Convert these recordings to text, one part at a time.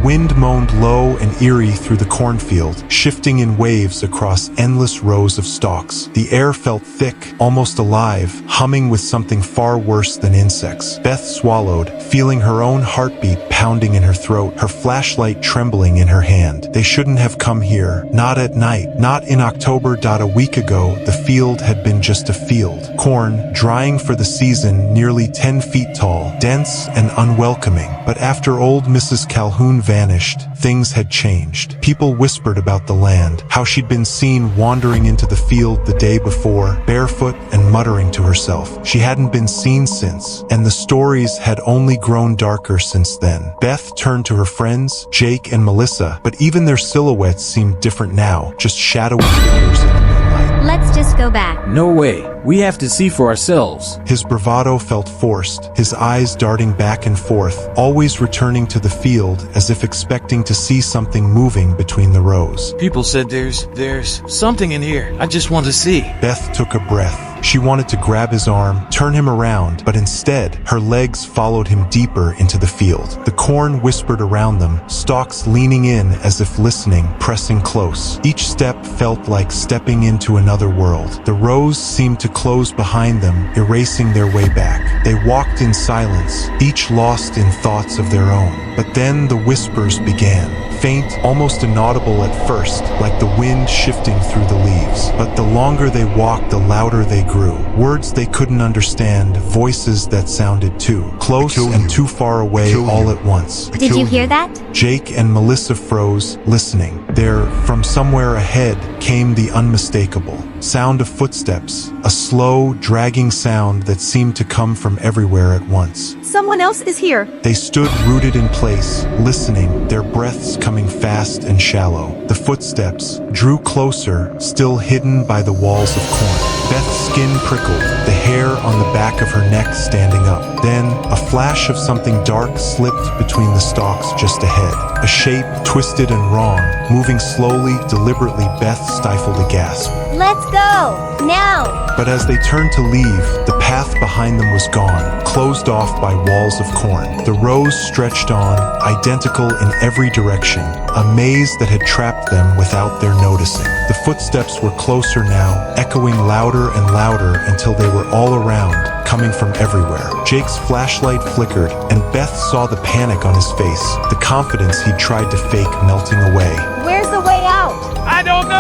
wind moaned low and eerie through the cornfield, shifting in waves across endless rows of stalks. The air felt thick, almost alive, humming with something far worse than insects. Beth swallowed, feeling her own heartbeat pounding in her throat, her flashlight trembling in her hand. They shouldn't have come here. Not at night. Not in October. A week ago, the field had been just a field. Corn, drying for the season, nearly 10 feet tall, dense and unwelcoming. But after old Mrs. Calhoun vanished, things had changed. People whispered about the land, how she'd been seen wandering into the field the day before, barefoot and muttering to herself. She hadn't been seen since, and the stories had only grown darker since then. Beth turned to her friends, Jake and Melissa, but even their silhouettes seemed different now, just shadowy figures in the moonlight. Let's just go back. No way. We have to see for ourselves. His bravado felt forced, his eyes darting back and forth, always returning to the field as if expecting to see something moving between the rows. People said there's something in here. I just want to see. Beth took a breath. She wanted to grab his arm, turn him around, but instead, her legs followed him deeper into the field. The corn whispered around them, stalks leaning in as if listening, pressing close. Each step felt like stepping into another world. The rows seemed to close behind them, erasing their way back. They walked in silence, each lost in thoughts of their own. But then the whispers began. Faint, almost inaudible at first, like the wind shifting through the leaves. But the longer they walked, the louder they grew. Words they couldn't understand, voices that sounded too close and too far away all at once. Did you hear that? Jake and Melissa froze, listening. There, from somewhere ahead, came the unmistakable sound of footsteps, a slow, dragging sound that seemed to come from everywhere at once. Someone else is here. They stood rooted in place, listening, their breaths coming fast and shallow. The footsteps drew closer, still hidden by the walls of corn. Beth's skin prickled, the hair on the back of her neck standing up. Then, a flash of something dark slipped between the stalks just ahead. A shape, twisted and wrong, moving slowly, deliberately. Beth stifled a gasp. Let's go! Now! But as they turned to leave, the path behind them was gone, closed off by walls of corn. The rows stretched on, identical in every direction, a maze that had trapped them without their noticing. The footsteps were closer now, echoing louder and louder until they were all around, coming from everywhere. Jake's flashlight flickered, and Beth saw the panic on his face, the confidence he'd tried to fake melting away. Where's the way out? I don't know.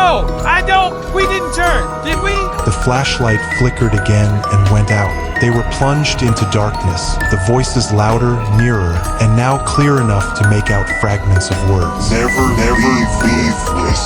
We didn't turn, did we? The flashlight flickered again and went out. They were plunged into darkness, the voices louder, nearer, and now clear enough to make out fragments of words. Never leave this.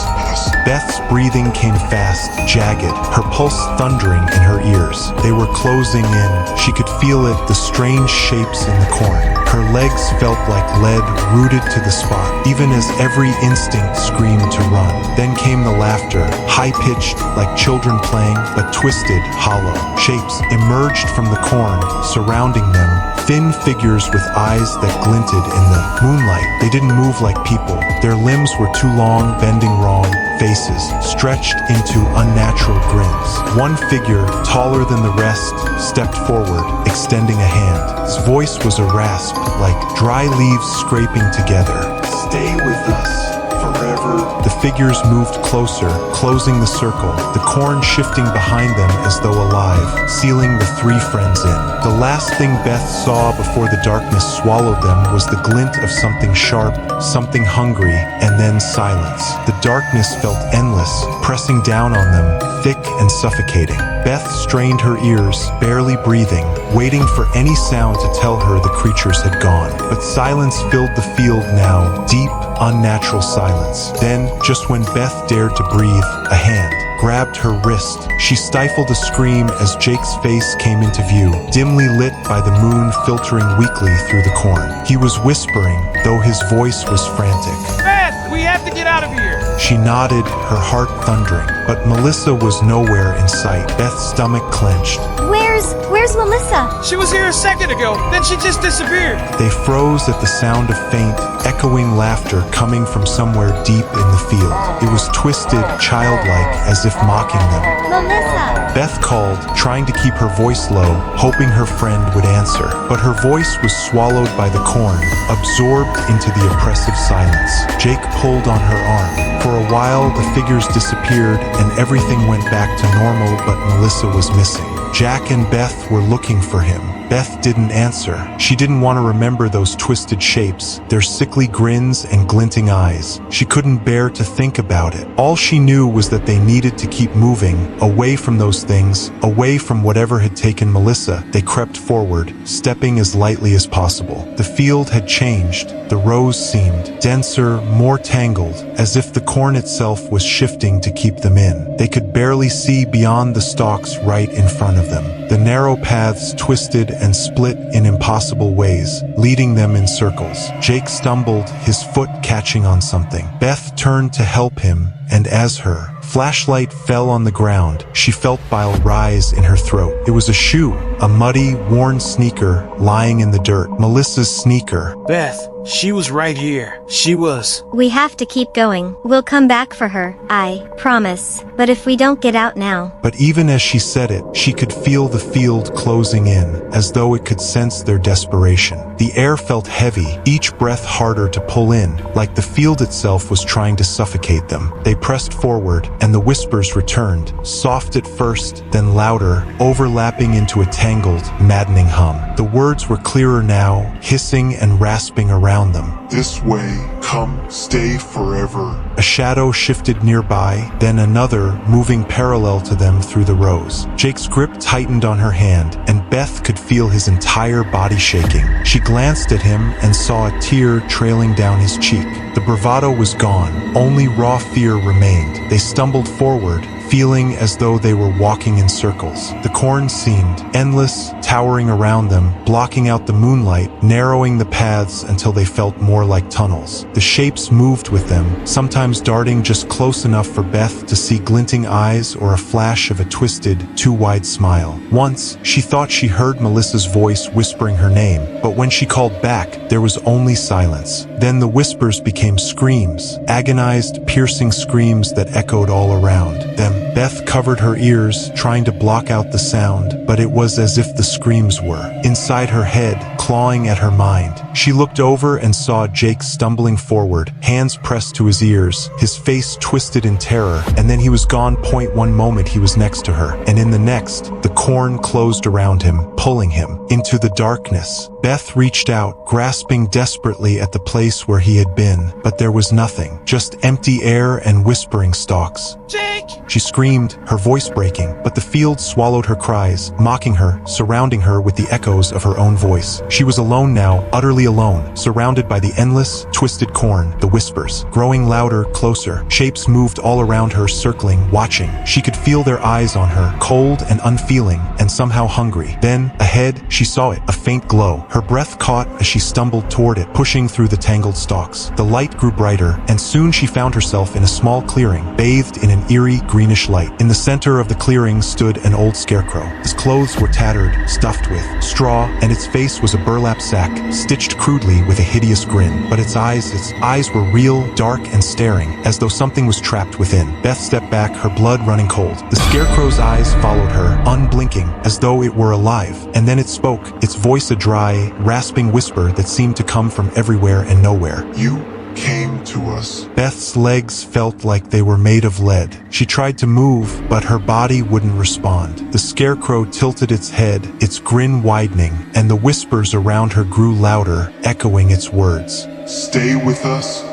Beth's breathing came fast, jagged, her pulse thundering in her ears. They were closing in. She could feel it, the strange shapes in the corn. Her legs felt like lead rooted to the spot, even as every instinct screamed to run. Then came the laughter, high-pitched, like children playing, but twisted, hollow. Shapes emerged from the corn, surrounding them, thin figures with eyes that glinted in the moonlight. They didn't move like people. Their limbs were too long, bending wrong, faces stretched into unnatural grins. One figure, taller than the rest, stepped forward, extending a hand. His voice was a rasp, like dry leaves scraping together. Stay with us. Forever. The figures moved closer, closing the circle, the corn shifting behind them as though alive, sealing the three friends in. The last thing Beth saw before the darkness swallowed them was the glint of something sharp, something hungry, and then silence. The darkness felt endless, pressing down on them, thick and suffocating. Beth strained her ears, barely breathing, waiting for any sound to tell her the creatures had gone. But silence filled the field now, deep, unnatural silence. Then, just when Beth dared to breathe, a hand grabbed her wrist. She stifled a scream as Jake's face came into view, dimly lit by the moon filtering weakly through the corn. He was whispering, though his voice was frantic. Beth, we have to get out of here. She She nodded, her heart thundering, but Melissa was nowhere in sight. Beth's stomach clenched. Where's Melissa? She was here a second ago, then she just disappeared. They froze at the sound of faint, echoing laughter coming from somewhere deep in the field. It was twisted, childlike, as if mocking them. Melissa! Beth called, trying to keep her voice low, hoping her friend would answer. But her voice was swallowed by the corn, absorbed into the oppressive silence. Jake pulled on her arm. For a while, the figures disappeared and everything went back to normal, but Melissa was missing. Jack and Beth were looking for him. Beth didn't answer. She didn't want to remember those twisted shapes, their sickly grins and glinting eyes. She couldn't bear to think about it. All she knew was that they needed to keep moving, away from those things, away from whatever had taken Melissa. They crept forward, stepping as lightly as possible. The field had changed. The rows seemed denser, more tangled, as if the corn itself was shifting to keep them in. They could barely see beyond the stalks right in front of them. The narrow paths twisted and split in impossible ways, leading them in circles. Jake stumbled, his foot catching on something. Beth turned to help him, and as her flashlight fell on the ground, she felt bile rise in her throat. It was a shoe, a muddy, worn sneaker lying in the dirt. Melissa's sneaker. Beth, she was right here. She was. We have to keep going. We'll come back for her, I promise. But if we don't get out now... But even as she said it, she could feel the field closing in, as though it could sense their desperation. The air felt heavy, each breath harder to pull in, like the field itself was trying to suffocate them. They pressed forward, and the whispers returned, soft at first, then louder, overlapping into a tangled, maddening hum. The words were clearer now, hissing and rasping around them. This way, come, stay forever. A shadow shifted nearby, then another, moving parallel to them through the rows. Jake's grip tightened on her hand, and Beth could feel his entire body shaking. She glanced at him and saw a tear trailing down his cheek. The bravado was gone, only raw fear remained. They stumbled forward, feeling as though they were walking in circles. The corn seemed endless, towering around them, blocking out the moonlight, narrowing the paths until they felt more like tunnels. The shapes moved with them, sometimes darting just close enough for Beth to see glinting eyes or a flash of a twisted, too-wide smile. Once, she thought she heard Melissa's voice whispering her name, but when she called back, there was only silence. Then the whispers became screams, agonized, piercing screams that echoed all around them. Beth covered her ears, trying to block out the sound, but it was as if the screams were inside her head, clawing at her mind. She looked over and saw Jake stumbling forward, hands pressed to his ears, his face twisted in terror, and then he was gone. One moment he was next to her, and in the next, the corn closed around him, pulling him into the darkness. Beth reached out, grasping desperately at the place where he had been, but there was nothing, just empty air and whispering stalks. Jake! She screamed, her voice breaking, but the field swallowed her cries, mocking her, surrounding her with the echoes of her own voice. She was alone now, utterly alone, surrounded by the endless, twisted corn, the whispers, growing louder, closer. Shapes moved all around her, circling, watching. She could feel their eyes on her, cold and unfeeling, and somehow hungry. Then, ahead, she saw it, a faint glow. Her breath caught as she stumbled toward it, pushing through the tangled stalks. The light grew brighter, and soon she found herself in a small clearing, bathed in an eerie, greenish light. In the center of the clearing stood an old scarecrow. His clothes were tattered, stuffed with straw, and its face was a burlap sack, stitched crudely with a hideous grin. But its eyes were real, dark, and staring, as though something was trapped within. Beth stepped back, her blood running cold. The scarecrow's eyes followed her, unblinking, as though it were alive. And then it spoke, its voice a dry, rasping whisper that seemed to come from everywhere and nowhere. You came to us. Beth's legs felt like they were made of lead. She tried to move, but her body wouldn't respond. The scarecrow tilted its head, its grin widening, and the whispers around her grew louder, echoing its words. Stay with us.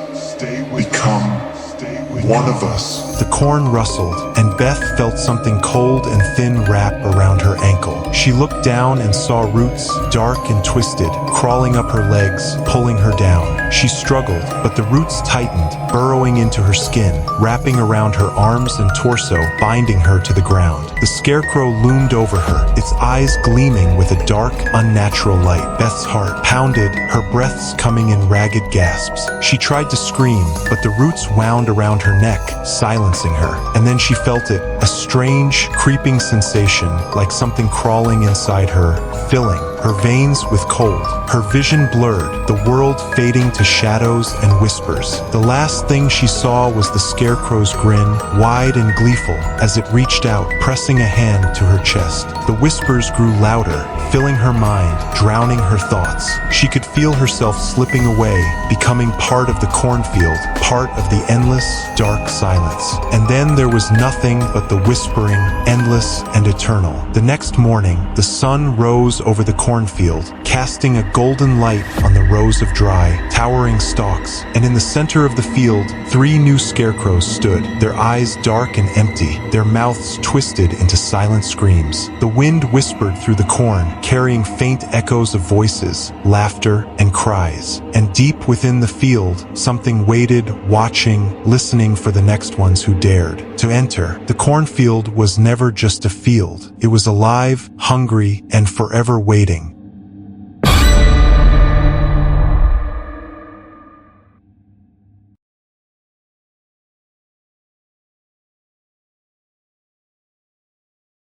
Become one of us. The corn rustled, and Beth felt something cold and thin wrap around her ankle. She looked down and saw roots, dark and twisted, crawling up her legs, pulling her down. She struggled, but the roots tightened, burrowing into her skin, wrapping around her arms and torso, binding her to the ground. The scarecrow loomed over her, its eyes gleaming with a dark, unnatural light. Beth's heart pounded, her breaths coming in ragged gasps. She tried to scream, but the roots wound around her neck, silencing her. And then she felt it, a strange, creeping sensation, like something crawling inside her, filling her veins with cold. Her vision blurred, the world fading to shadows and whispers. The last thing she saw was the scarecrow's grin, wide and gleeful, as it reached out, pressing a hand to her chest. The whispers grew louder, filling her mind, drowning her thoughts. She could feel herself slipping away, becoming part of the cornfield, part of the endless, dark silence. And then there was nothing but the whispering, endless and eternal. The next morning, the sun rose over the cornfield, casting a golden light on the rows of dry, towering stalks. And in the center of the field, 3 new scarecrows stood, their eyes dark and empty, their mouths twisted into silent screams. The wind whispered through the corn, carrying faint echoes of voices, laughter, and cries. And deep within the field, something waited, watching, listening for the next ones who dared to enter. The cornfield was never just a field. It was alive, hungry, and forever waiting.